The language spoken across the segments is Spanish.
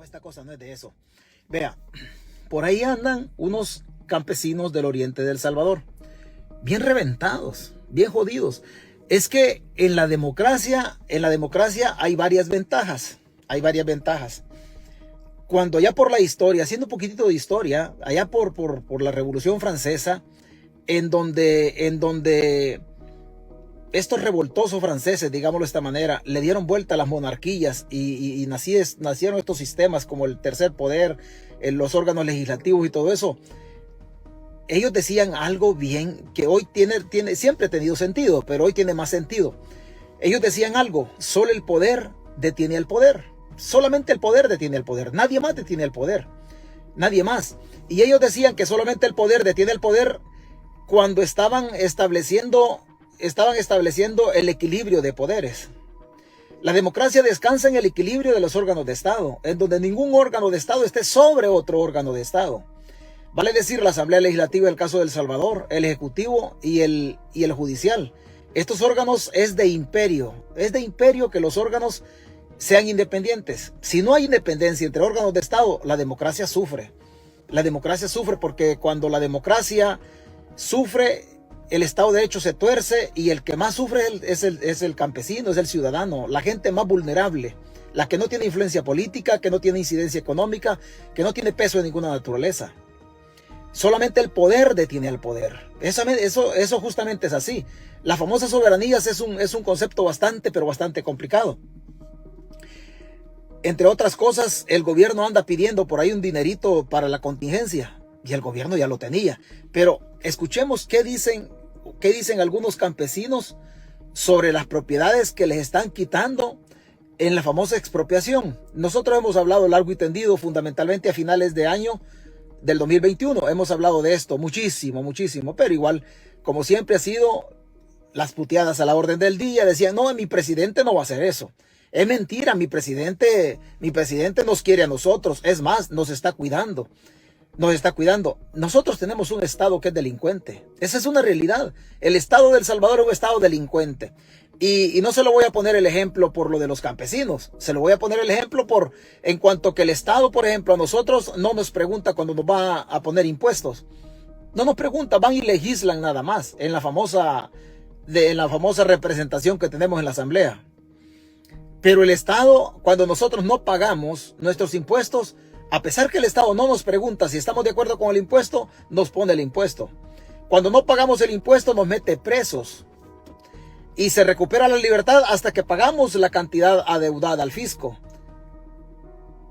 No, esta cosa no es de eso. Vea, por ahí andan unos campesinos del oriente de El Salvador, bien reventados, bien jodidos. Es que en la democracia hay varias ventajas. Hay varias ventajas. Cuando ya por la historia, haciendo un poquitito de historia, allá por la Revolución Francesa, en donde estos revoltosos franceses, digámoslo de esta manera, le dieron vuelta a las monarquías y nacieron estos sistemas como el tercer poder, los órganos legislativos y todo eso. Ellos decían algo bien que hoy siempre ha tenido sentido, pero hoy tiene más sentido. Ellos decían algo: solo el poder detiene el poder. Solamente el poder detiene el poder. Nadie más detiene el poder. Nadie más. Y ellos decían que solamente el poder detiene el poder cuando estaban estableciendo el equilibrio de poderes. La democracia descansa en el equilibrio de los órganos de Estado, en donde ningún órgano de Estado esté sobre otro órgano de Estado. Vale decir, la Asamblea Legislativa, el caso de El Salvador, el Ejecutivo y el Judicial. Estos órganos es de imperio que los órganos sean independientes. Si no hay independencia entre órganos de Estado, la democracia sufre. La democracia sufre porque cuando la democracia sufre, el Estado de Derecho se tuerce y el que más sufre es el campesino, es el ciudadano, la gente más vulnerable, la que no tiene influencia política, que no tiene incidencia económica, que no tiene peso de ninguna naturaleza. Solamente el poder detiene al poder. Eso justamente es así. Las famosas soberanías es un concepto bastante complicado. Entre otras cosas, el gobierno anda pidiendo por ahí un dinerito para la contingencia. Y el gobierno ya lo tenía. Pero escuchemos qué dicen algunos campesinos sobre las propiedades que les están quitando en la famosa expropiación. Nosotros hemos hablado largo y tendido, fundamentalmente a finales de año del 2021. Hemos hablado de esto muchísimo, pero igual, como siempre ha sido, las puteadas a la orden del día. Decían: no, mi presidente no va a hacer eso. Es mentira, mi presidente nos quiere a nosotros. Es más, nos está cuidando. Nosotros tenemos un Estado que es delincuente. Esa es una realidad. El Estado de El Salvador es un Estado delincuente. Y no se lo voy a poner el ejemplo por lo de los campesinos. Se lo voy a poner el ejemplo en cuanto que el Estado, por ejemplo, a nosotros no nos pregunta cuando nos va a poner impuestos. No nos pregunta, van y legislan nada más en la famosa representación que tenemos en la Asamblea. Pero el Estado, cuando nosotros no pagamos nuestros impuestos, a pesar que el Estado no nos pregunta si estamos de acuerdo con el impuesto, nos pone el impuesto. Cuando no pagamos el impuesto, nos mete presos. Y se recupera la libertad hasta que pagamos la cantidad adeudada al fisco.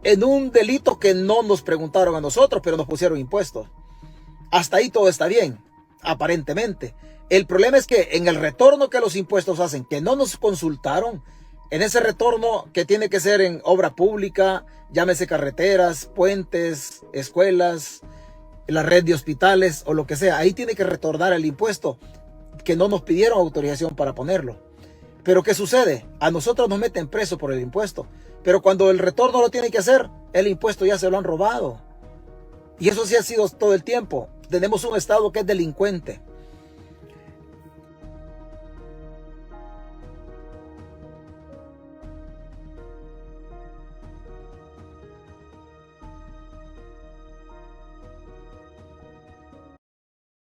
En un delito que no nos preguntaron a nosotros, pero nos pusieron impuestos. Hasta ahí todo está bien, aparentemente. El problema es que en el retorno que los impuestos hacen, que no nos consultaron, en ese retorno que tiene que ser en obra pública, llámese carreteras, puentes, escuelas, la red de hospitales o lo que sea, ahí tiene que retornar el impuesto que no nos pidieron autorización para ponerlo. Pero ¿qué sucede? A nosotros nos meten preso por el impuesto, pero cuando el retorno lo tiene que hacer, el impuesto ya se lo han robado. Y eso sí ha sido todo el tiempo. Tenemos un Estado que es delincuente.